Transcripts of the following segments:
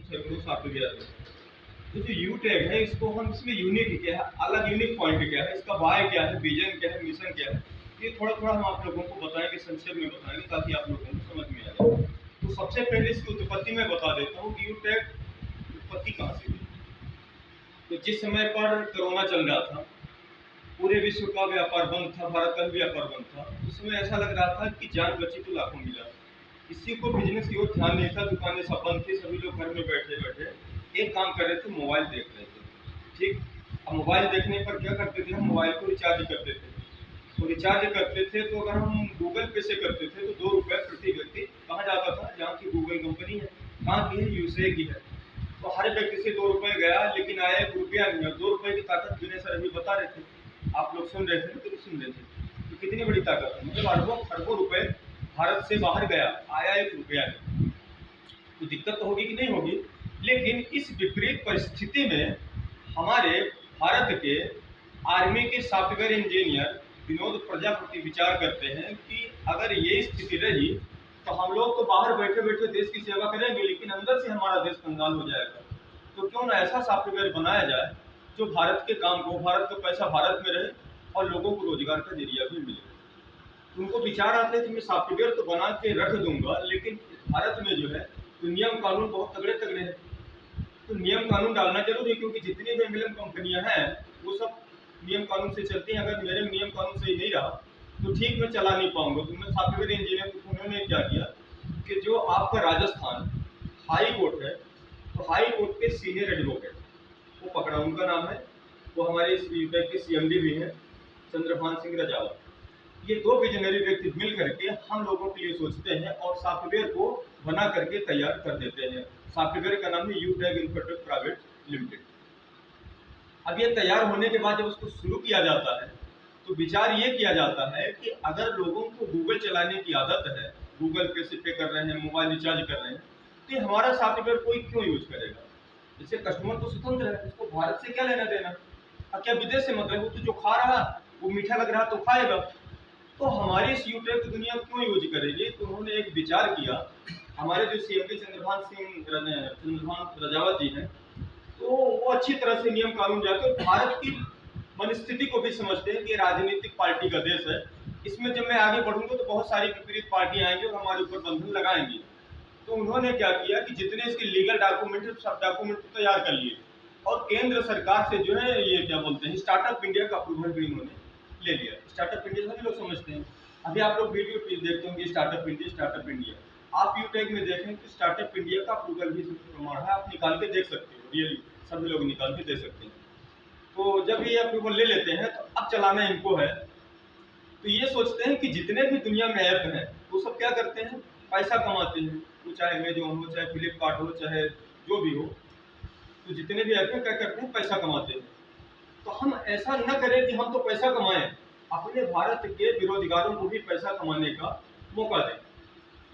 सैकड़ों सॉफ्टवेयर है। तो जो यू टैग है इसको हम इसमें यूनिक क्या है, अलग यूनिक पॉइंट क्या है, इसका वाई क्या है, विजन क्या है, मिशन क्या है, ये थोड़ा थोड़ा हम आप लोगों को बताएंगे, संक्षेप में बताएंगे ताकि आप लोगों को समझ में आ जाए। तो सबसे पहले इसकी उत्पत्ति मैं बता देता हूँ कि यू टैग उत्पत्ति कहाँ से हुई। तो जिस समय पर कोरोना चल रहा था, पूरे विश्व का व्यापार बंद था, भारत का भी व्यापार बंद था, उस समय ऐसा लग रहा था कि जान बची तो लाखों मिला। किसी को बिजनेस की ओर ध्यान नहीं था, दुकानें सब बंद थी, सभी लोग घर में बैठे बैठे एक काम कर रहे थे, मोबाइल देख रहे थे। ठीक। अब मोबाइल देखने पर क्या करते थे, हम मोबाइल को रिचार्ज करते थे। तो रिचार्ज करते थे तो अगर हम गूगल पे से करते थे तो 2 रुपये प्रति व्यक्ति कहाँ जाता था, जहाँ की गूगल कंपनी है, कहाँ की है, यूएसए की है। तो हर व्यक्ति से 2 रुपये गया, लेकिन आया 1 रुपया नहीं। 2 रुपये की ताकत विनय सर अभी बता रहे थे, आप लोग सुन रहे थे ना, कितनी सुन रहे थे, तो कितनी बड़ी ताकत है, मतलब अरबों खरबों रुपए भारत से बाहर गया, आया 1 रुपया नहीं। तो दिक्कत तो होगी कि नहीं होगी। लेकिन इस विपरीत परिस्थिति में हमारे भारत के आर्मी के सॉफ्टवेयर इंजीनियर विनोद प्रजापति विचार करते हैं कि अगर ये स्थिति रही तो हम लोग तो बाहर बैठे बैठे देश की सेवा करेंगे, लेकिन अंदर से हमारा देश कंगाल हो जाएगा। तो क्यों ना ऐसा सॉफ्टवेयर बनाया जाए जो भारत के काम को, भारत का पैसा भारत में रहे और लोगों को रोजगार का जरिया भी मिले। उनको विचार आता है कि मैं सॉफ्टवेयर तो बना के रख दूंगा, लेकिन भारत में जो है तो नियम कानून बहुत तगड़े तगड़े हैं। तो नियम कानून डालना जरूरी है, क्योंकि जितनी भी एमएलएम कंपनियां हैं वो सब नियम कानून से चलती हैं। अगर मेरे नियम कानून सही नहीं रहा तो ठीक मैं चला नहीं पाऊंगा। तो मैं सॉफ्टवेयर इंजीनियर को उन्होंने क्या किया कि जो आपका राजस्थान हाई कोर्ट है, तो हाई कोर्ट के सीनियर एडवोकेट वो पकड़ा, उनका नाम है, वो हमारे इस यूपी के सीएमडी भी हैं, चंद्रभान सिंह रजावत। ये 2 विजनरी व्यक्ति मिल करके हम लोगों के लिए सोचते हैं और सॉफ्टवेयर को बना करके तैयार कर देते हैं। सॉफ्टवेयर का नाम है you tag infotech private limited. अब ये तैयार होने के बाद जब उसको शुरू किया जाता है तो विचार ये किया जाता है कि अगर लोगों को गूगल चलाने की आदत है, गूगल पे से पे कर रहे हैं, मोबाइल रिचार्ज कर रहे हैं, तो ये हमारा सॉफ्टवेयर कोई क्यों यूज करेगा। जैसे कस्टमर तो स्वतंत्र है, उसको भारत से क्या लेना देना, और क्या विदेश से मतलब, वो तो जो खा रहा वो मीठा लग रहा तो खाएगा। तो हमारी इस यूट्यूब की दुनिया क्यों यूज करेगी। तो उन्होंने एक विचार किया, हमारे जो सीएमडी चंद्रभान रजावत जी हैं, तो वो अच्छी तरह से नियम कानून जानते हैं, भारत की मनस्थिति को भी समझते हैं कि राजनीतिक पार्टी का देश है, इसमें जब मैं आगे बढ़ूंगा तो बहुत सारी विपरीत पार्टियां आएंगी और हमारे ऊपर बंधन लगाएंगी। तो उन्होंने क्या किया कि जितने इसके लीगल डॉक्यूमेंट है सब डॉक्यूमेंट तैयार कर लिए और केंद्र सरकार से जो है ये क्या बोलते हैं स्टार्टअप इंडिया का अप्रूवल भी इन्होंने ले लिया। स्टार्टअप इंडिया सभी लोग समझते हैं, अभी आप लोग वीडियो देखते होंगे स्टार्टअप इंडिया स्टार्टअप इंडिया, आप यूट्यूब में देखें तो स्टार्टअप इंडिया का अप्रूवल भी प्रमाण है, आप निकाल के देख सकते हो, रियली सभी लोग निकाल के दे सकते हैं। तो जब ये अप्रूवल ले लेते हैं तो अब चलाना इनको है। तो ये सोचते हैं कि जितने भी दुनिया में ऐप हैं वो सब क्या करते हैं, पैसा कमाते हैं, वो चाहे अमेजोन हो, चाहे फ्लिपकार्ट हो, चाहे जो भी हो, तो जितने भी ऐप हैं क्या करते हैं, पैसा कमाते हैं। तो हम ऐसा न करें कि हम तो पैसा कमाएं, अपने भारत के बेरोजगारों को भी पैसा कमाने का मौका दें।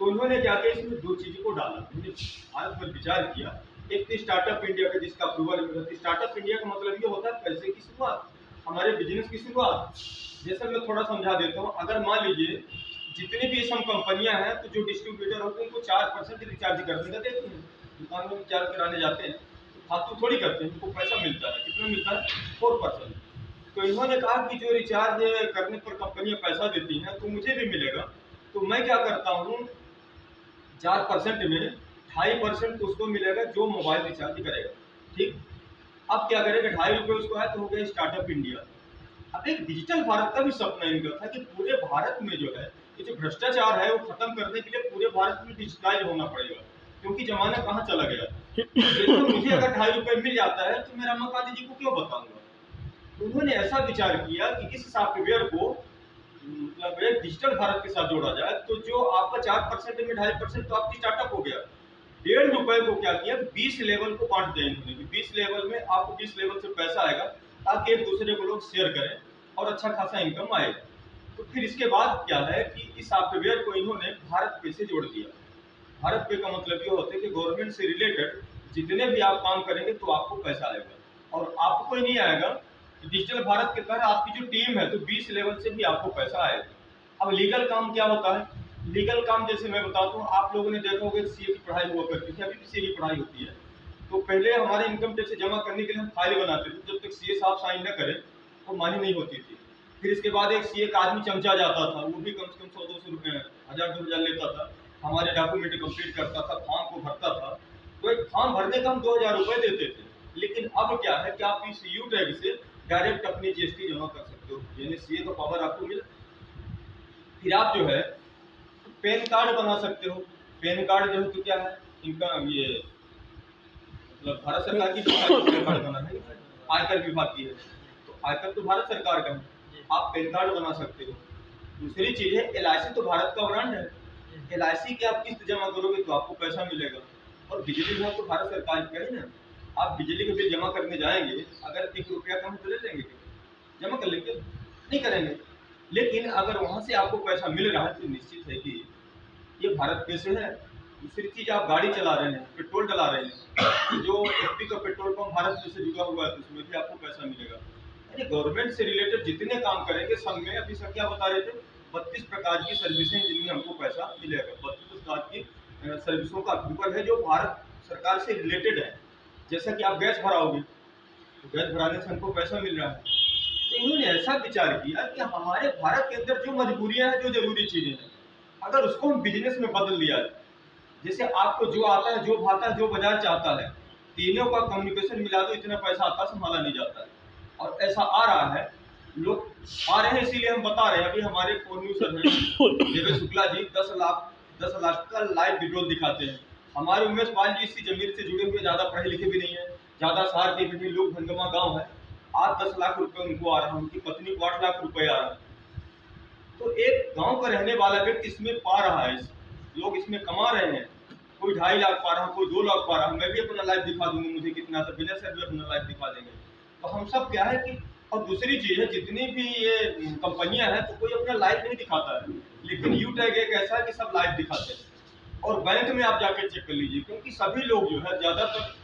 तो उन्होंने क्या किया, इसमें 2 चीजों को डाला, उन्होंने भारत पर विचार किया। एक तो स्टार्टअप इंडिया का जिसका अप्रूवल मिला। स्टार्टअप इंडिया का मतलब ये होता है पैसे की शुरुआत, हमारे बिजनेस की शुरुआत। जैसे मैं थोड़ा समझा देता हूँ, अगर मान लीजिए जितनी भी सम कंपनियां हैं तो जो डिस्ट्रीब्यूटर होते हैं उनको 4% रिचार्ज करने का देते हैं, दुकान में रिचार्ज कराने जाते हैं तो फालतू थोड़ी करते हैं, उनको पैसा मिलता है, कितना मिलता है, 4%। तो इन्होंने कहा कि जो रिचार्ज करने पर कंपनियां पैसा देती हैं तो मुझे भी मिलेगा। तो मैं क्या करता हूँ, 4% में 2.5% उसको मिलेगा जो मोबाइल रिचार्ज करेगा। ठीक। अब क्या करेगा, 2.5 रुपये उसको है तो हो गया स्टार्टअप इंडिया। अब एक डिजिटल भारत का भी सपना इनका था कि पूरे भारत में जो है ये जो भ्रष्टाचार है वो खत्म करने के लिए पूरे भारत में डिजिटलाइज होना पड़ेगा, क्योंकि जमाना कहाँ चला गया। जैसे मुझे अगर 2.5 रुपये मिल जाता है तो मैं रामा गांधी जी को क्यों बताऊंगा। तो उन्होंने ऐसा विचार किया कि इस सॉफ्टवेयर को मतलब एक डिजिटल भारत के साथ जोड़ा जाए। तो जो आपका 4% में 2.5% तो आपकी स्टार्टअप हो गया। 1.5 रुपये को क्या किया, 20 लेवल को बांट दिया इन्होंने, 20 लेवल में आपको 20 लेवल से पैसा आएगा ताकि एक दूसरे को लोग शेयर करें और अच्छा खासा इनकम आए। तो फिर इसके बाद क्या है कि इस सॉफ्टवेयर को इन्होंने भारत पे से जोड़ दिया। भारत पे का मतलब ये होता है कि गवर्नमेंट से रिलेटेड जितने भी आप काम करेंगे तो आपको पैसा आएगा, और आपको कोई नहीं आएगा। डिजिटल भारत के तहत आपकी जो टीम है तो 20 लेवल से भी आपको पैसा आएगा। अब लीगल काम क्या होता है, लीगल काम जैसे मैं बताता हूँ, आप लोगों ने देखा होगा सीए की पढ़ाई हुआ करती थी, अभी भी सीए की पढ़ाई होती है। तो पहले हमारे इनकम टैक्स जमा करने के लिए हम फाइल बनाते थे, जब तक सीए साहब साइन न करें तो मानी नहीं होती थी। फिर इसके बाद एक सीए का आदमी चमचा जाता था, वो भी कम से कम 100-200 रुपये, 1000-2000 लेता था, हमारे डॉक्यूमेंट कंप्लीट करता था, फॉर्म को भरता था। तो एक फॉर्म भरने का हम 2000 रुपये देते थे। लेकिन अब क्या है कि आप इस यू टैग से डायरेक्ट अपनी जीएसटी जमा कर सकते हो, यानी सीए का पावर आपको मिला। फिर आप जो है पैन कार्ड बना सकते हो। पैन कार्ड जो है तो क्या है, इनका ये मतलब भारत सरकार की पैन कार्ड बना है, आयकर विभाग की है, तो आयकर तो भारत सरकार का है, आप पैन कार्ड बना सकते हो। दूसरी चीज है एलआईसी, तो भारत का ब्रांड है, एलआईसी की आप किस्त जमा करोगे तो आपको पैसा मिलेगा। और बिजली विभाग तो भारत सरकार का है ना, आप बिजली का बिल जमा करने जाएंगे, अगर 1 रुपया कम तो ले लेंगे, जमा कर लेंगे, नहीं करेंगे। लेकिन अगर वहां से आपको पैसा मिल रहा है तो निश्चित है कि ये भारत पे से है। दूसरी चीज, आप गाड़ी चला रहे हैं, पेट्रोल डला रहे हैं, जो एचपी का पेट्रोल पंप भारत पे से जुड़ा हुआ है, तो उसमें भी आपको पैसा मिलेगा। यानी गवर्नमेंट से रिलेटेड जितने काम करेंगे सब में, अभी सर क्या बता रहे थे, 32 प्रकार की सर्विसें जिनमें हमको पैसा मिलेगा। 32 प्रकार की सर्विसों का ग्रुप है जो भारत सरकार से रिलेटेड है। जैसा कि आप गैस भराओगे तो गैस भराने से हमको पैसा मिल रहा है। तो इन्होंने ऐसा विचार किया कि हमारे भारत के अंदर जो मजबूरियां हैं, जो जरूरी चीजें हैं, अगर उसको हम बिजनेस में बदल दिया जाए, जैसे आपको जो आता है, जो भाता है, जो बाजार चाहता है, तीनों का कम्युनिकेशन मिला दो, इतना पैसा आता, संभाला नहीं जाता है। और ऐसा आ रहा है, लोग आ रहे हैं, इसीलिए हम बता रहे हैं। अभी हमारे प्रोड्यूसर हैं देवेश शुक्ला जी 10 लाख का लाइव विड्रॉल दिखाते हैं। हमारे उमेश पाल जी इसी जमीन से जुड़े हुए, ज्यादा पढ़े लिखे भी नहीं है, ज्यादा शहर के भी नहीं, लोग भंगमा गाँव है, आज 10 लाख रुपए उनको आ रहा है, उनकी पत्नी को 8 लाख रुपए आ रहा है। तो एक गांव का रहने वाला व्यक्ति इसमें पा रहा है, लोग इसमें कमा रहे हैं, कोई 2.5 लाख पा रहा है, कोई 2 लाख पा रहा है। मैं भी अपना लाइफ दिखा दूंगा, मुझे कितना था, बिना सर भी अपना लाइफ दिखा देंगे। तो हम सब क्या है कि, और दूसरी चीज है, जितनी भी ये कंपनियां हैं, तो कोई अपना लाइफ नहीं दिखाता है, लेकिन यू टैग एक ऐसा है कि सब लाइफ दिखाते हैं। और बैंक में आप जाके चेक कर लीजिए, क्योंकि सभी लोग जो है ज्यादातर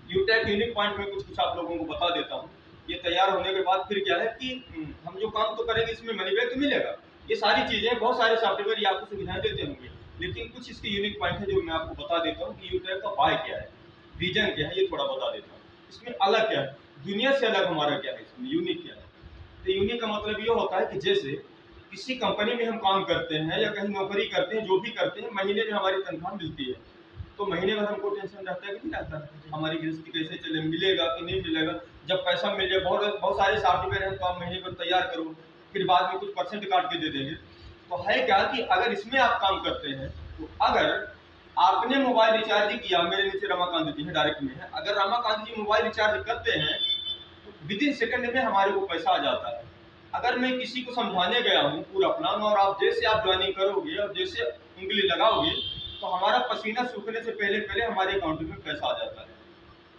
यू टैग यूनिक पॉइंट में कुछ आप लोगों को बता देता हूँ। ये तैयार होने के बाद फिर क्या है कि हम जो काम तो करेंगे, इसमें मनी बैक तो मिलेगा, ये सारी चीजें, बहुत सारे सॉफ्टवेयर ये आपको सुविधाएं देते होंगे, लेकिन कुछ इसके यूनिक पॉइंट है जो मैं आपको बता देता हूँ कि यू टैग का वाय क्या है, विजन क्या है, ये थोड़ा बता देता हूँ। इसमें अलग क्या है, दुनिया से अलग हमारा क्या है, इसमें यूनिक क्या है। तो यूनिक का मतलब ये होता है कि जैसे किसी कंपनी में हम काम करते हैं या कहीं नौकरी करते हैं, जो भी करते हैं, महीने में हमारी तनख्वाह मिलती है, तो महीने भर हमको टेंशन रहता है कि नहीं रहता है, हमारी गृहस्थी कैसे चले, मिलेगा कि नहीं मिलेगा। जब पैसा मिल जाए, बहुत बहुत सारे सॉफ्टवेयर हैं, तो आप महीने भर तैयार करो, फिर बाद में कुछ परसेंट काट के दे देंगे। तो है क्या कि अगर इसमें आप काम करते हैं, तो अगर आपने मोबाइल रिचार्ज किया, मेरे नीचे रमाकांत जी है, डायरेक्ट में है, अगर रमाकांत जी मोबाइल रिचार्ज करते हैं तो विदिन सेकंड में हमारे को पैसा आ जाता है। अगर मैं किसी को समझाने गया हूँ पूरा प्लान, और आप जैसे आप ज्वाइनिंग करोगे और जैसे उंगली लगाओगे, तो हमारा पसीना सूखने से पहले पहले हमारे अकाउंट में पैसा आ जाता है।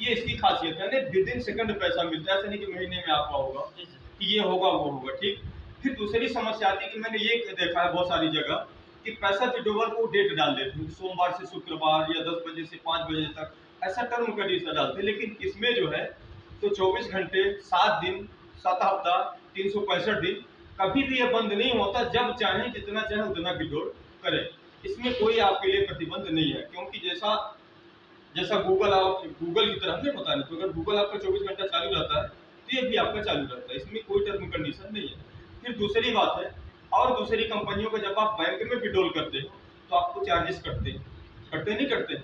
ये इसकी खासियत है, विदिन सेकंड पैसा मिलता है, ऐसा नहीं कि महीने में आपका होगा कि ये होगा वो होगा, ठीक। फिर दूसरी समस्या आती है कि मैंने ये देखा है बहुत सारी जगह कि पैसा विड्रॉवल को डेट डाल देते हैं, सोमवार से शुक्रवार या 10 बजे से 5 बजे तक, ऐसा टर्म कंडीशन डालते हैं। लेकिन इसमें जो है तो 24 घंटे, 7 दिन, 7 हफ्ता, 365 दिन, कभी भी ये बंद नहीं होता, जब चाहे जितना चाहे उतना विड्रॉल करें। इसमें कोई आपके लिए प्रतिबंध नहीं है, क्योंकि जैसा जैसा गूगल, आप गूगल की तरह नहीं पता नहीं, तो अगर गूगल आपका 24 घंटा चालू रहता है तो ये भी आपका चालू रहता है, इसमें कोई टर्म कंडीशन नहीं है। फिर दूसरी बात है, और दूसरी कंपनियों का जब आप बैंक में विड्रॉल करते हो तो आपको चार्जेस कटते नहीं कटते,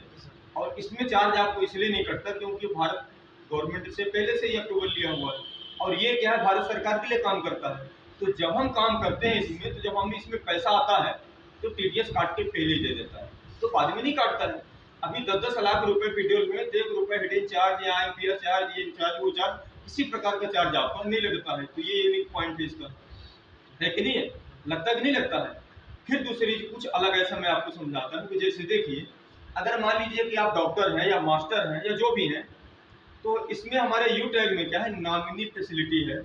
और इसमें चार्ज आपको इसलिए नहीं कटता क्योंकि भारत गवर्नमेंट से पहले से ही अप्रूवल लिया हुआ है, और ये क्या है, भारत सरकार के लिए काम करता है। तो जब हम काम करते हैं इसमें, तो जब हमें इसमें पैसा आता है तो टीडीएस काट के पहले ही दे देता है, तो बाद में नहीं काटता है। अभी 10-10 लाख रुपए विड्रॉल में 1 रुपए हिडन चार्ज या IMPS चार्ज, ये चार्ज वो चार्ज, किसी प्रकार का चार्ज आपको नहीं लगता है। तो ये यूनिक पॉइंट है इसका, है कि नहीं है, लगता कि नहीं लगता है। फिर दूसरी कुछ अलग ऐसा मैं आपको समझाता हूँ कि जैसे देखिए, अगर मान लीजिए कि आप डॉक्टर हैं या मास्टर हैं या जो भी हैं, तो इसमें हमारे यू टैग में क्या है, नॉमिनी फैसिलिटी है,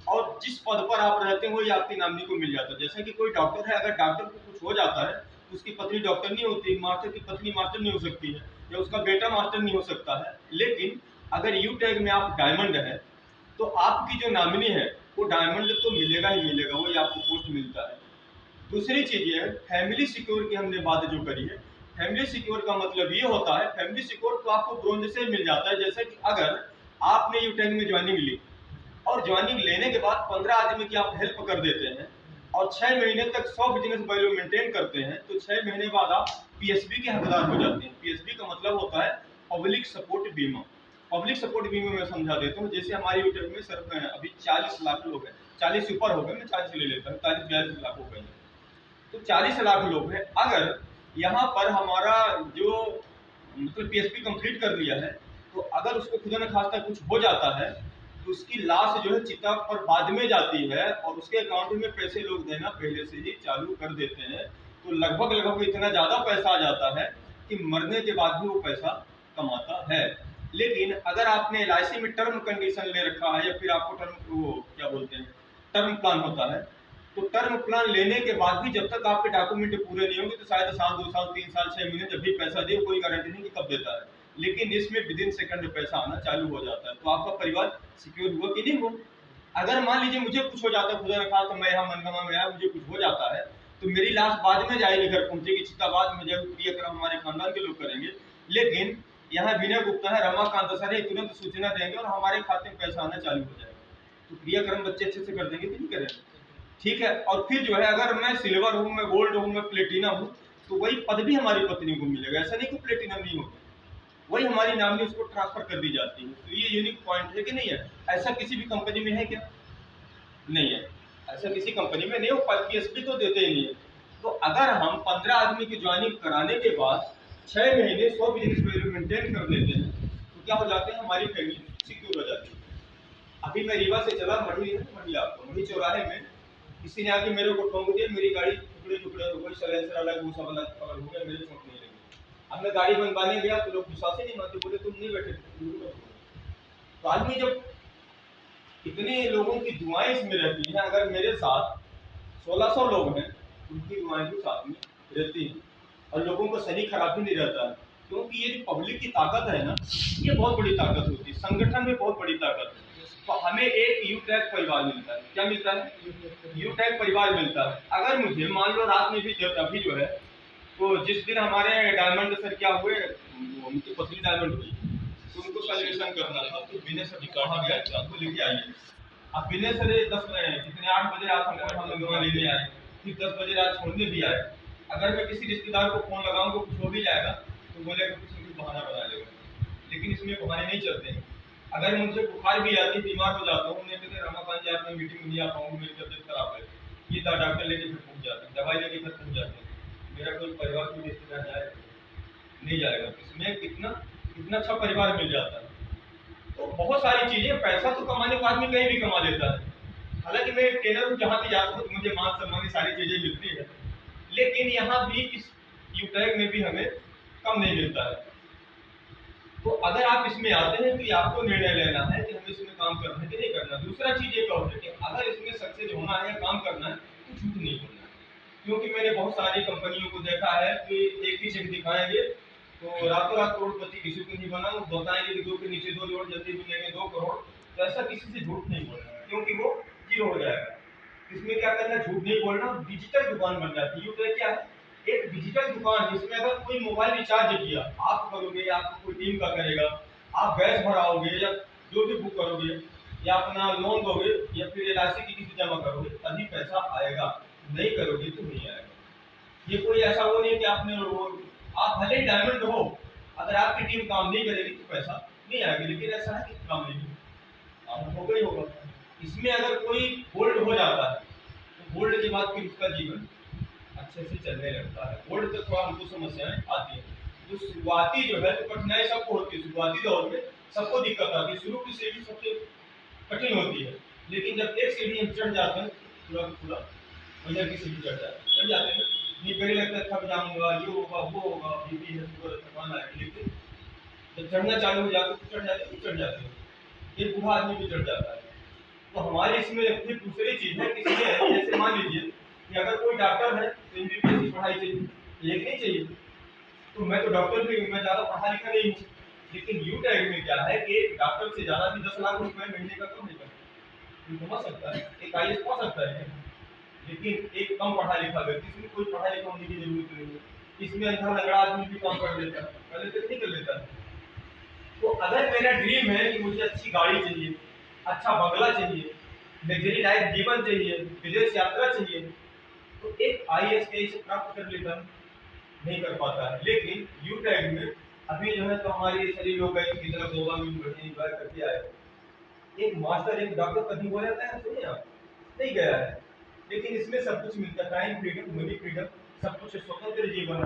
और जिस पद पर आप रहते हैं वही आपकी नॉमिनी को मिल जाता है। जैसे कि कोई डॉक्टर है, अगर डॉक्टर को कुछ हो जाता है तो उसकी पत्नी डॉक्टर नहीं होती, मास्टर की पत्नी मास्टर नहीं हो सकती है, या उसका बेटा मास्टर नहीं हो सकता है। लेकिन अगर यू टैग में आप डायमंड है तो आपकी जो नॉमिनी है वो डायमंड तो मिलेगा ही मिलेगा, वही आपको पोस्ट मिलता है। दूसरी चीज ये है, फैमिली सिक्योर की हमने बात जो करी है, फैमिली सिक्योर का मतलब ये होता है, फैमिली सिक्योर तो आपको ब्रोंज से मिल जाता है। जैसे कि अगर आपने यूटेक में ज्वाइनिंग ली और ज्वाइनिंग लेने के बाद 15 आदमी की आप हेल्प कर देते हैं और 6 महीने तक 100 बिजनेस वैल्यू मेंटेन करते हैं, तो 6 महीने बाद आप पीएसबी के हकदार हो जाते हैं। पीएसबी का मतलब होता है पब्लिक सपोर्ट बीमा। पब्लिक सपोर्ट बीमा में समझा देता हूँ, जैसे हमारी यूटेक में सर अभी 40 लाख लोग हैं, 40 ऊपर हो गए, मैं 40 ले लेता हूँ, 40-42 लाख हो गए हैं, तो 40 लाख लोग हैं। अगर यहाँ पर हमारा जो मतलब पीएसपी कंप्लीट कर लिया है, तो अगर उसको खुदा न खास्ता कुछ हो जाता है तो उसकी लाश जो है चिता पर बाद में जाती है और उसके अकाउंट में पैसे लोग देना पहले से ही चालू कर देते हैं। तो लगभग लगभग इतना ज़्यादा पैसा आ जाता है कि मरने के बाद भी वो पैसा कमाता है। लेकिन अगर आपने एलआईसी में टर्म कंडीशन ले रखा है या फिर आपको टर्म वो क्या बोलते हैं टर्म प्लान होता है, तो टर्म प्लान लेने के बाद भी जब तक आपके डॉक्यूमेंट पूरे नहीं होंगे तो शायद साल 2 साल 3 साल 6 महीने जब भी पैसा दे कोई गारंटी नहीं कि कब देता है, लेकिन इसमें विद इन सेकंड पैसा आना चालू हो जाता है। तो आपका परिवार सिक्योर हुआ कि नहीं हुआ? अगर मान लीजिए मुझे कुछ हो जाता है, खुदा न खास्ता मैं यहाँ मनगमा में आया, मुझे कुछ हो जाता है, तो मेरी लाश बाद में जाएगी, घर पहुंचेगी, चिता बाद में जाएगी, क्रियाक्रम हमारे खानदान के लोग करेंगे। लेकिन यहाँ विनय गुप्ता है, रमाकांत सर है, तुरंत सूचना देंगे और हमारे खाते में पैसा आना चालू हो जाएगा। तो क्रियाक्रम बच्चे अच्छे से कर देंगे कि नहीं करेंगे? ठीक है। और फिर जो है अगर मैं सिल्वर हूँ, मैं गोल्ड हूँ, मैं प्लेटिनम हूँ, तो वही पद भी हमारी पत्नी को मिलेगा। ऐसा नहीं कि प्लेटिनम नहीं होगा, वही हमारी नामनी उसको ट्रांसफर कर दी जाती है। तो ये यूनिक पॉइंट है कि नहीं है? ऐसा किसी भी कंपनी में है क्या? नहीं है, ऐसा किसी कंपनी में नहीं हो, पीएसपी तो देते ही नहीं है। तो अगर हम 15 आदमी की ज्वाइनिंग कराने के बाद 6 महीने 100 बिजनेस वैल्यू मेंटेन कर लेते हैं, तो क्या हो जाते हैं, हमारी फैमिली सिक्योर हो जाती है। अभी मैं रीवा से चला मढ़ी है, मढ़ी आपको मढ़ी चौराहे में किसी ने आके मेरे को ठोक दिया, मेरी गाड़ी टुकड़े टुकड़े हो गई, सलेंसर अलग, वो सब अलग कवर हो गया, मेरे चोट नहीं लगी। अब मैं गाड़ी बनवाने गया तो लोग विश्वास ही नहीं मानते, बोले तुम नहीं बैठे थे। तो आदमी जब इतने लोगों की दुआएं इसमें रहती हैं, अगर मेरे साथ 1600 लोग हैं, उनकी दुआएं भी साथ में रहती हैं और लोगों को शनि खराब भी नहीं रहता है। क्योंकि ये जो पब्लिक की ताकत है ना, ये बहुत बड़ी ताकत होती है, संगठन में बहुत बड़ी ताकत है। तो हमें एक यूटैग परिवार मिलता है। क्या मिलता है? यूटैग परिवार मिलता है। अगर मुझे मान लो रात में भी अभी जो है, तो जिस दिन हमारे डायमंड सर क्या हुए, उनकी पतली डायमंड हुई, तो उनको सेलिब्रेशन करना था, तो विनय सर जी कहा गया था आपको लेके आइए। अब विनय सर 10 कितने 8 बजे रात हम लोग लेने आए, फिर 10 बजे रात छोड़ने भी आए। अगर मैं किसी रिश्तेदार को फोन लगाऊंगा कुछ हो भी जाएगा तो बोलेगा कुछ न कुछ बहाना बना लेगा, लेकिन इसमें बहाने नहीं चलते हैं। अगर मुझे बुखार भी आती, बीमार हो जाता हूँ, नहीं कहते रमाकांत जी आप मैं मीटिंग में नहीं आ पाऊंगा, मेरी तबियत खराब है, ये डॉक्टर लेके फिर पहुंच जाते हैं, दवाई लेके फिर पहुंच जाते हैं। मेरा कोई परिवार कोई रिश्तेदार जाएगा नहीं जाएगा, इसमें कितना कितना अच्छा परिवार मिल जाता है। तो बहुत सारी चीजें, पैसा तो कमाने का आदमी कहीं भी कमा लेता है। हालांकि मैं ट्रेनर हूँ, जहाँ भी जाता हूँ मुझे मान सम्मान की सारी चीजें मिलती है, लेकिन यहाँ भी इस यूटैग में भी हमें कम नहीं मिलता है। तो अगर आप इसमें आते हैं तो ये आपको निर्णय लेना है कि हमें इसमें काम करना है कि नहीं करना। दूसरा चीज एक और है कि अगर इसमें सक्सेस होना है या काम करना है तो झूठ नहीं बोलना है। क्योंकि मैंने बहुत सारी कंपनियों को देखा है कि एक ही चेक दिखाएंगे तो रातों रात करोड़पति किसी को नहीं बना, वो बताएंगे कि 2 के नीचे 2 जोड़ जल्दी मिलेंगे 2 करोड़। तो ऐसा किसी से झूठ नहीं बोलना, क्योंकि वो जीरो हो जाएगा। इसमें क्या करना, झूठ नहीं बोलना, डिजिटल दुकान बन जाती है। यूट्यूब क्या है, एक डिजिटल दुकान जिसमें अगर कोई मोबाइल रिचार्ज किया आप करोगे या आपको कोई टीम का करेगा, आप गैस भराओगे या जो भी बुक करोगे या अपना लोन दोगे या फिर एलआईसी की किसी जमा करोगे तभी पैसा आएगा, नहीं करोगे तो नहीं आएगा। ये कोई ऐसा वो नहीं कि आपने आप भले ही डायमंड हो, अगर आपकी टीम काम नहीं करेगी तो पैसा नहीं आएगा। लेकिन ऐसा है कि काम नहीं आप होगा ही होगा। इसमें अगर कोई गोल्ड हो जाता है तो गोल्ड के बाद फिर उसका जीवन अच्छे से चलने लगता है। गोल्ड तक थोड़ा हमको समस्याएं आती हैं। तो शुरुआती जो है तो कठिनाई सबको होती है, शुरुआती दौर में सबको दिक्कत आती है। शुरू की सीढ़ी सबसे कठिन होती है, लेकिन जब एक सीढ़ी हम चढ़ जाते हैं थोड़ा थोड़ा बढ़िया की सीढ़ी चढ़ जाते हैं। ये पहले लगता है थक जाऊंगा, ये होगा वो होगा, बीपी है शुगर थकान आएगी, लेकिन जब चढ़ना चालू हो जाते तो चढ़ जाते हैं। ये बूढ़ा आदमी भी चढ़ जाता है। तो हमारे इसमें फिर दूसरी चीज है, किसी जैसे मान लीजिए कि अगर कोई डॉक्टर है तो एमबीबीएस की पढ़ाई चाहिए, लेकिन नहीं चाहिए, तो मैं तो डॉक्टर भी, मैं ज़्यादा पढ़ा लिखा नहीं हूँ। लेकिन यूटैग में क्या है कि एक डॉक्टर से ज़्यादा भी 10 लाख रुपए महीने का कम नहीं करता, समझ सकता है, एक आईएएस पढ़ सकता है, लेकिन एक कम पढ़ा लिखा व्यक्ति, इसमें कोई पढ़ा लिखा होने की जरूरत नहीं है। इसमें अंधा लंगड़ा आदमी भी काम कर लेता है, पहले तो नहीं कर लेता है। तो अगर मेरा ड्रीम है कि मुझे अच्छी गाड़ी चाहिए, अच्छा बंगला चाहिए, लग्जरी लाइफ जीवन चाहिए, विदेश यात्रा चाहिए, तो एक आईएएस के इसे प्राप्त कर लेता है, नहीं कर पाता है। लेकिन यू टैग में अभी जो है तो हमारे सभी लोग गए की तरह गोवा में बढ़िया एंजॉय करके आए। एक मास्टर एक डॉक्टर कभी हो जाता है, सुनिए आप, नहीं गया है। लेकिन इसमें सब कुछ मिलता है, टाइम फ्रीडम, मनी फ्रीडम, सब कुछ, स्वतंत्र जीवन।